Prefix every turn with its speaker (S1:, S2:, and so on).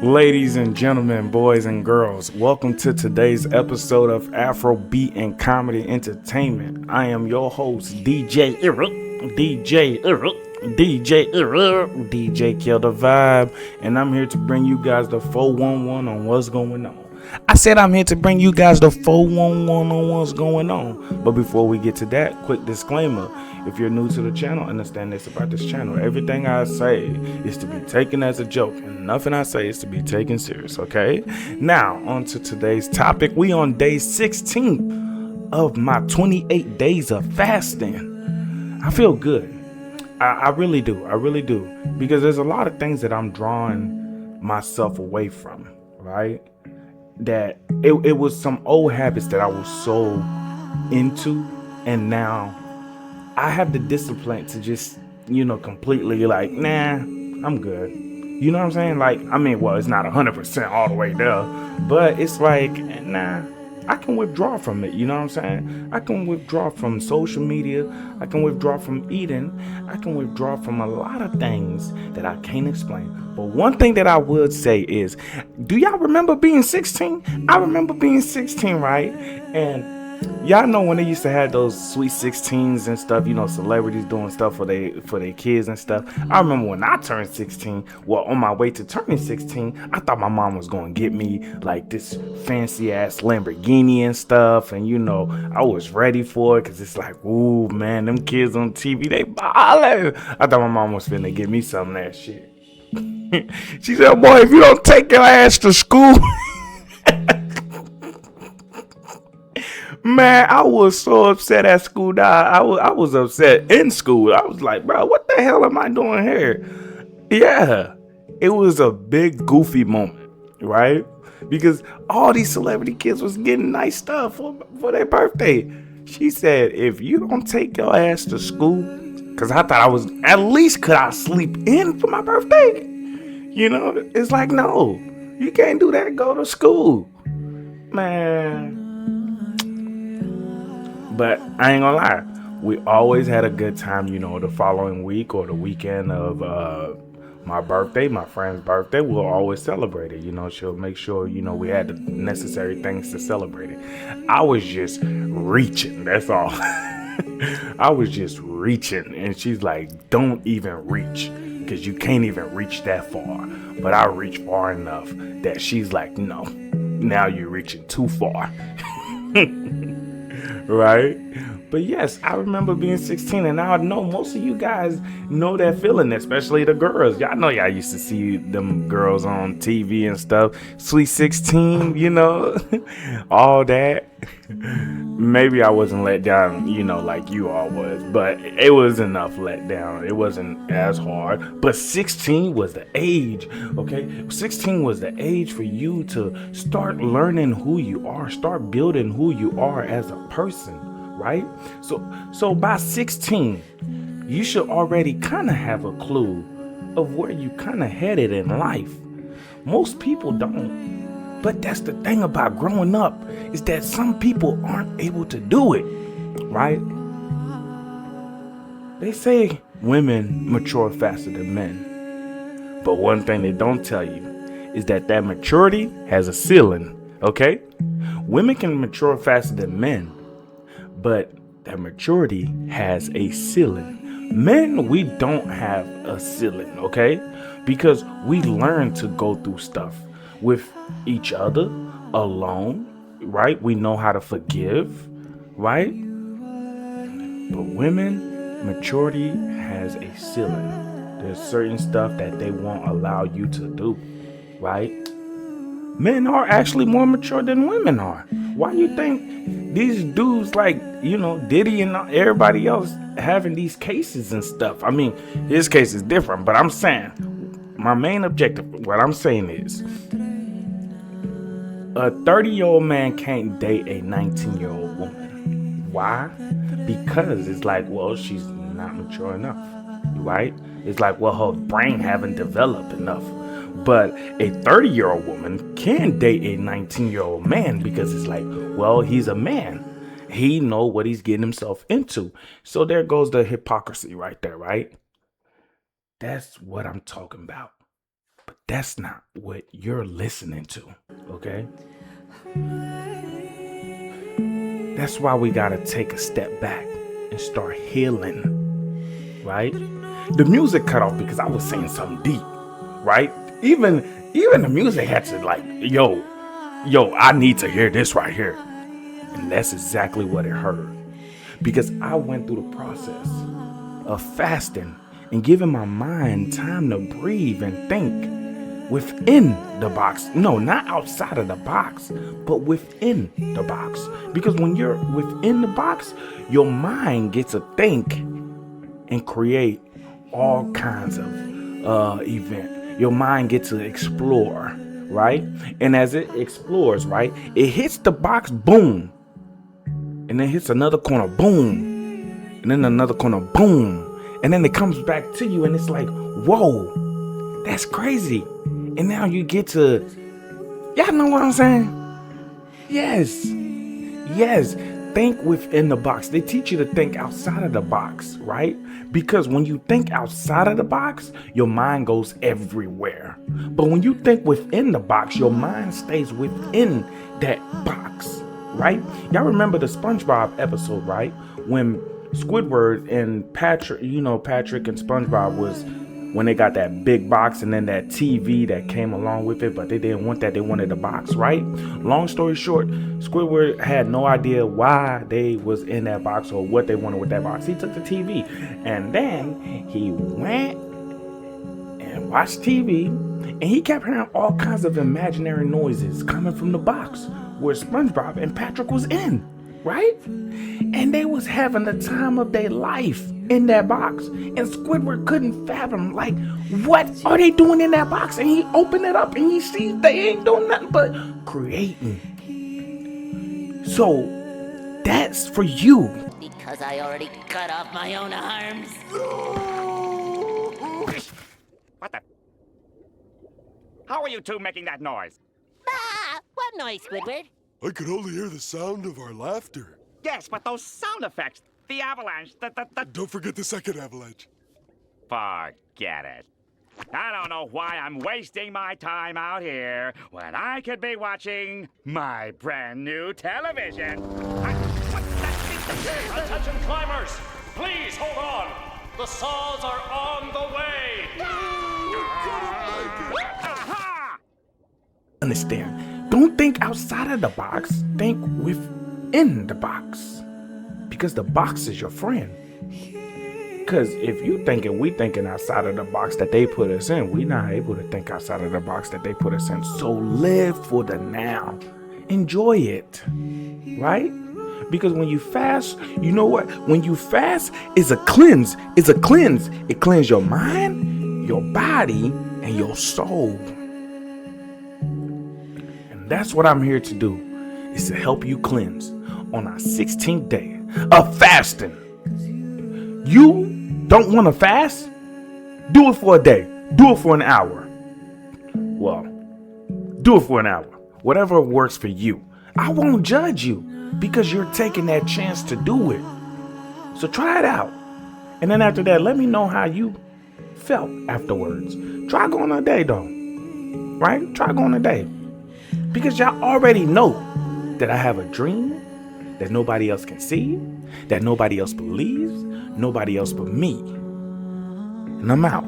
S1: Ladies and gentlemen, boys and girls, welcome to today's episode of Afrobeat and Comedy Entertainment. I am your host, DJ DJ Kill the Vibe, and I'm here to bring you guys the 411 on what's going on. I said I'm here to bring you guys the 411 on what's going on. But before we get to that, quick disclaimer. If you're new to the channel, understand this about this channel. Everything I say is to be taken as a joke, and nothing I say is to be taken serious, okay? Now, on to today's topic. We on day 16 of my 28 days of fasting. I feel good. I really do. I really do. Because there's a lot of things that I'm drawing myself away from, right? That it was some old habits that I was so into, and now I have the discipline to just, completely like, nah, I'm good. You know what I'm saying? Like, well, it's not 100% all the way there, but it's like, nah, I can withdraw from it. You know what I'm saying? I can withdraw from social media. I can withdraw from eating. I can withdraw from a lot of things that I can't explain. But one thing that I would say is, do y'all remember being 16? I remember being 16, right? And y'all know when they used to have those sweet 16s and stuff, celebrities doing stuff for their kids and stuff. I remember when I turned 16, well, on my way to turning 16, I thought my mom was going to get me like this fancy ass Lamborghini and stuff. And, I was ready for it because it's like, ooh, man, them kids on TV, they ballin'. I thought my mom was finna get me some of that shit. She said, boy, if you don't take your ass to school... Man, I was so upset at school. I was upset in school. I was like, bro, what the hell am I doing here? Yeah, it was a big goofy moment, right? Because all these celebrity kids was getting nice stuff for their birthday. She said, if you don't take your ass to school, because I thought I was, at least could I sleep in for my birthday? It's like, no, you can't do that. Go to school. Man. But I ain't gonna lie, we always had a good time, the following week or the weekend of my birthday, my friend's birthday. We'll always celebrate it. She'll make sure, we had the necessary things to celebrate it. I was just reaching, that's all. I was just reaching, and she's like, don't even reach, because you can't even reach that far. But I reached far enough that she's like, no, now you're reaching too far. Right? But yes, I remember being 16, and now I know most of you guys know that feeling, especially the girls. Y'all know y'all used to see them girls on TV and stuff. Sweet 16, all that. Maybe I wasn't let down, like you all was, but it was enough let down. It wasn't as hard. But 16 was the age, okay? 16 was the age for you to start learning who you are, start building who you are as a person, right? So by 16, you should already kind of have a clue of where you kind of headed in life. Most people don't. But that's the thing about growing up, is that some people aren't able to do it, right? They say women mature faster than men. But one thing they don't tell you is that maturity has a ceiling, okay? Women can mature faster than men, but that maturity has a ceiling. Men, we don't have a ceiling, okay? Because we learn to go through stuff with each other, alone, right? We know how to forgive, right? But women, maturity has a ceiling. There's certain stuff that they won't allow you to do, right? Men are actually more mature than women are. Why you think these dudes like, Diddy and everybody else having these cases and stuff? His case is different, but I'm saying, my main objective, what I'm saying is, a 30-year-old man can't date a 19-year-old woman. Why? Because it's like, well, she's not mature enough, right? It's like, well, her brain haven't developed enough. But a 30-year-old woman can date a 19-year-old man because it's like, well, he's a man. He know what he's getting himself into. So there goes the hypocrisy right there, right? That's what I'm talking about. But that's not what you're listening to, okay? That's why we gotta take a step back and start healing, right? The music cut off because I was saying something deep, right? Even the music had to like, yo, I need to hear this right here. And that's exactly what it heard. Because I went through the process of fasting and giving my mind time to breathe and think within the box. No, not outside of the box, but within the box. Because when you're within the box, your mind gets to think and create all kinds of event. Your mind gets to explore, right? And as it explores, right, it hits the box, boom. And then hits another corner, boom. And then another corner, boom. And then it comes back to you and it's like, whoa, that's crazy. And now you get to, y'all know what I'm saying? Yes. Think within the box. They teach you to think outside of the box, right? Because when you think outside of the box, your mind goes everywhere. But when you think within the box, your mind stays within that box, right? Y'all remember the SpongeBob episode, right? When Squidward and Patrick and SpongeBob was when they got that big box and then that TV that came along with it, but they didn't want that. They wanted the box, right? Long story short, Squidward had no idea why they was in that box or what they wanted with that box. He took the TV and then he went and watched TV and he kept hearing all kinds of imaginary noises coming from the box where SpongeBob and Patrick was in, right? And they was having the time of their life in that box. And Squidward couldn't fathom, like, what are they doing in that box? And he opened it up and he sees they ain't doing nothing but creating. So that's for you.
S2: Because I already cut off my own arms.
S3: What the? How are you two making that noise?
S2: Ah! What noise, Squidward?
S4: I could only hear the sound of our laughter.
S3: Yes, but those sound effects, the avalanche, the...
S4: Don't forget the second avalanche.
S3: Forget it. I don't know why I'm wasting my time out here when I could be watching my brand new television.
S5: Attention climbers! Please hold on! The saws are on the way!
S3: Aha!
S1: Understand? Don't think outside of the box. Think within the box. Because the box is your friend. Because if we thinking outside of the box that they put us in, we're not able to think outside of the box that they put us in. So live for the now. Enjoy it. Right? Because when you fast, you know what? When you fast, it's a cleanse. It cleanses your mind, your body, and your soul. And that's what I'm here to do, is to help you cleanse on our 16th day of fasting. You don't want to fast? Do it for a day. Do it for an hour. Well, do it for an hour. Whatever works for you. I won't judge you because you're taking that chance to do it. So try it out. And then after that, let me know how you felt afterwards. Try going a day though. Right? Try going a day. Because y'all already know that I have a dream that nobody else can see, that nobody else believes, nobody else but me. And I'm out.